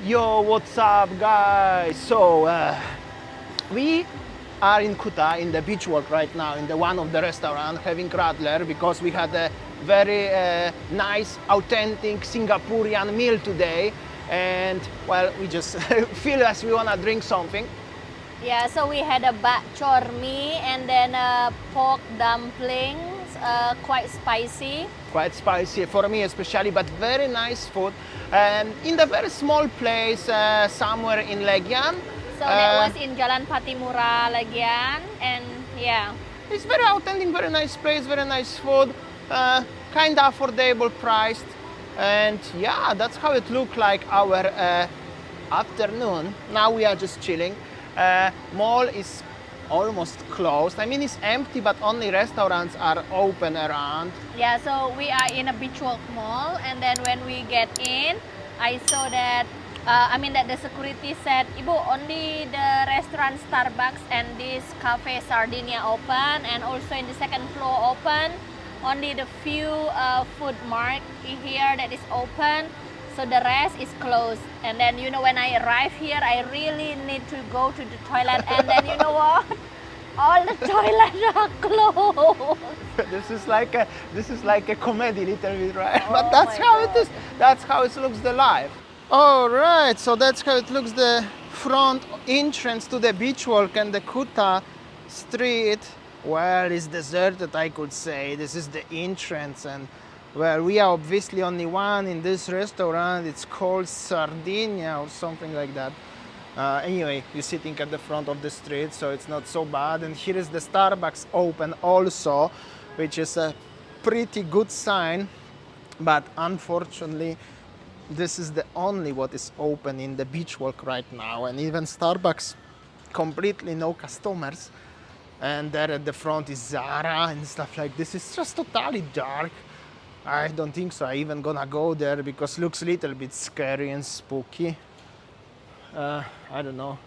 Yo, what's up, guys? So, we are in Kuta in the beach walk right now in the one of the restaurant having radler because we had a very nice, authentic Singaporean meal today, and well, we just feel as we wanna drink something. Yeah, so we had a bak chor mee and then pork dumplings, quite spicy. Quite spicy for me especially, but very nice food, and in the very small place somewhere in Legian. So that was in Jalan Patimura, Legian, and yeah. It's very authentic, very nice place, very nice food, kind of affordable priced, and yeah, that's how it looked like our afternoon. Now we are just chilling. Mall is almost closed. I mean, it's empty, but only restaurants are open around. Yeah, so we are in a beach walk mall, and then when we get in, I saw that that the security said, Ibu, only the restaurant Starbucks and this cafe Sardinia open, and also in the second floor open. Only the few food mart here that is open. So the rest is closed. And then when I arrive here, I really need to go to the toilet, and then you know what? All the toilets are closed. This is like a comedy, little bit, right? Oh But that's my how God. it is. That's how it looks the live. All right, so that's how it looks the front entrance to the beach walk and the Kuta street. Well, it's deserted, I could say. This is the entrance, and well, we are obviously only one in this restaurant. It's called Sardinia or something like that. Anyway, you're sitting at the front of the street, so it's not so bad. And here is the Starbucks open also, which is a pretty good sign. But unfortunately, this is the only what is open in the beach walk right now. And even Starbucks, completely no customers. And there at the front is Zara and stuff like this. It's just totally dark. I don't think so. I even gonna go there because it looks a little bit scary and spooky. I don't know.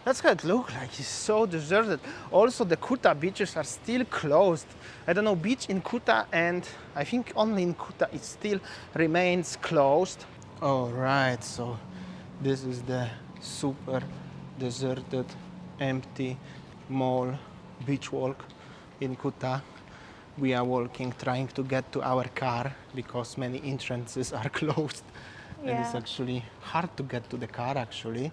That's how it looks like. It's so deserted. Also, the Kuta beaches are still closed. I don't know, beach in Kuta, and I think only in Kuta it still remains closed. All right, so this is the super deserted, empty mall beach walk in Kuta. We are walking, trying to get to our car because many entrances are closed. And it's Yeah. actually hard to get to the car actually.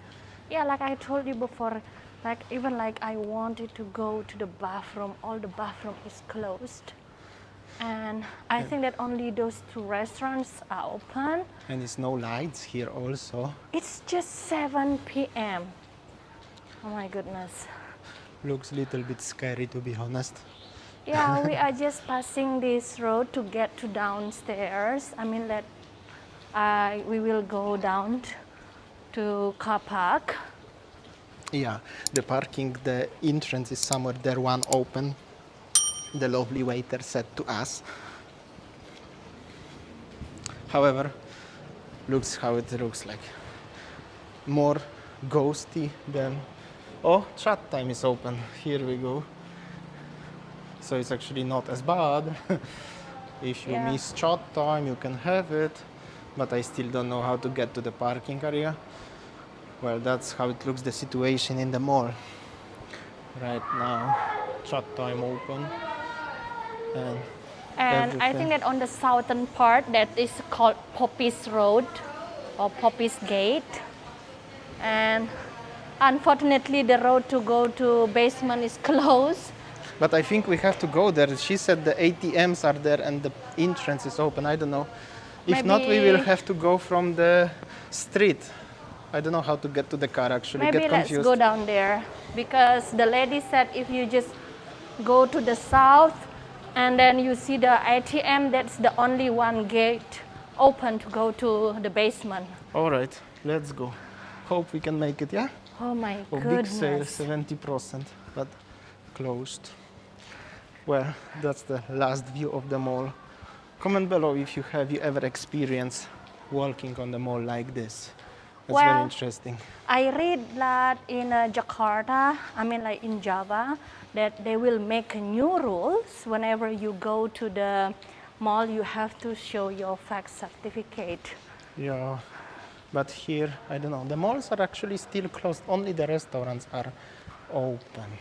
Yeah, like I told you before, like even like I wanted to go to the bathroom, all the bathroom is closed. And I think that only those two restaurants are open. And it's no lights here also. It's just 7 p.m. Oh my goodness. Looks a little bit scary to be honest. Yeah, we are just passing this road to get to downstairs. I mean that we will go down to car park. Yeah, the parking, the entrance is somewhere there, one open. The lovely waiter said to us. However, looks how it looks like. More ghosty than... Oh, chat time is open. Here we go. So it's actually not as bad. If you Yeah. miss chat time, you can have it. But I still don't know how to get to the parking area. Well, that's how it looks, the situation in the mall. Right now, chat time open. And And I everything. think that on the southern part that is called Poppies Road or Poppies Gate. And unfortunately the road to go to basement is closed. But I think we have to go there. She said the ATMs are there and the entrance is open. I don't know. If not, we will Maybe- have to go from the street. I don't know how to get to the car actually. Maybe Get let's confused. go down there because the lady said if you just go to the south and then you see the ATM, that's the only one gate open to go to the basement. All right, let's go. Hope we can make it, yeah? Oh my Oh, big sale, goodness. 70%, but closed. Well, that's the last view of the mall. Comment below if you ever experienced walking on the mall like this. That's very Well, interesting. I read that in Jakarta, like in Java, that they will make new rules. Whenever you go to the mall, you have to show your fax certificate. Yeah, But here, I don't know, the malls are actually still closed, only the restaurants are open.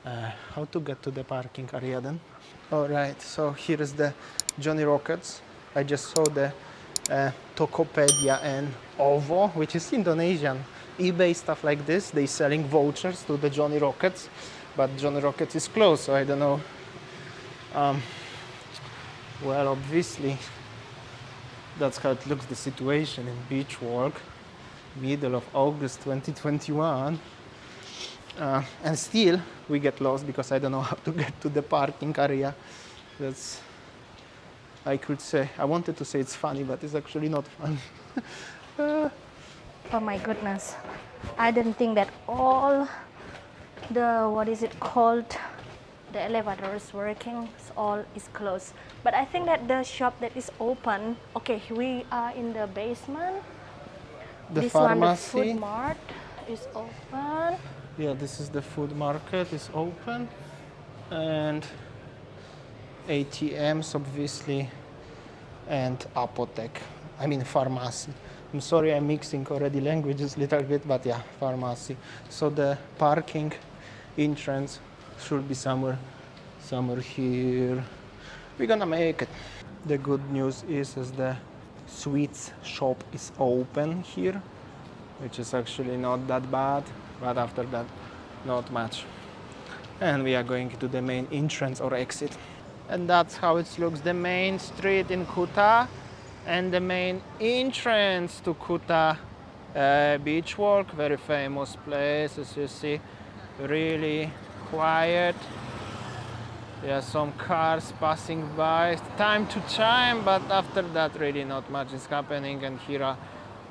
How to get to the parking area then? All right, so here is the Johnny Rockets. I just saw the Tokopedia and OVO, which is Indonesian eBay stuff like this. They selling vouchers to the Johnny Rockets, but Johnny Rockets is closed, so I don't know. Well, obviously, that's how it looks, the situation in Beach Walk, middle of August 2021. And still, we get lost because I don't know how to get to the parking area. That's, I could say, I wanted to say it's funny, but it's actually not funny. Oh my goodness. I didn't think that all the, what is it called? The elevator is working, so all is closed. But I think that the shop that is open, okay, we are in the basement. The This pharmacy. one, the food mart is open. Yeah, this is the food market, is open. And ATMs, obviously, and apotek. I mean pharmacy. I'm sorry, I'm mixing already languages a little bit, but yeah, pharmacy. So the parking entrance should be somewhere here. We're gonna make it. The good news is the sweets shop is open here, which is actually not that bad, but after that, not much. And we are going to the main entrance or exit. And that's how it looks, the main street in Kuta and the main entrance to Kuta Beach Walk. Very famous place, as you see, really quiet. There are some cars passing by time to time, but after that really not much is happening. And here are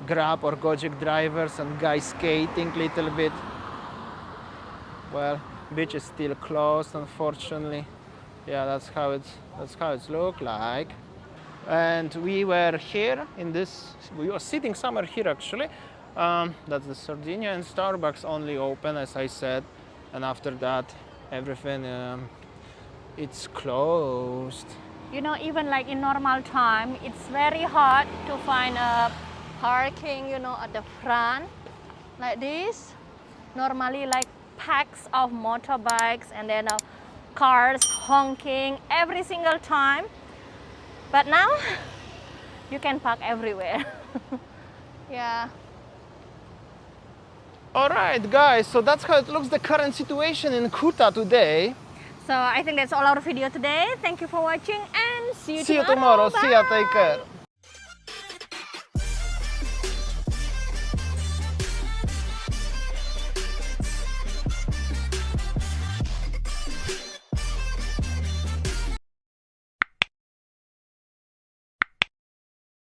Grab or Gojek drivers and guys skating a little bit. Well, beach is still closed, unfortunately. Yeah, that's how it's look like. And we were here in this, we were sitting somewhere here actually. That's the Sardinia, and Starbucks only open, as I said. And after that, everything, it's closed. You know, even like in normal time, it's very hard to find a parking, you know, at the front like this. Normally like packs of motorbikes and then cars honking every single time. But now you can park everywhere. Yeah. All right, guys, so that's how it looks, the current situation in Kuta today. So I think that's all our video today. Thank you for watching and see you See you tomorrow. tomorrow. See ya, take Bye. care.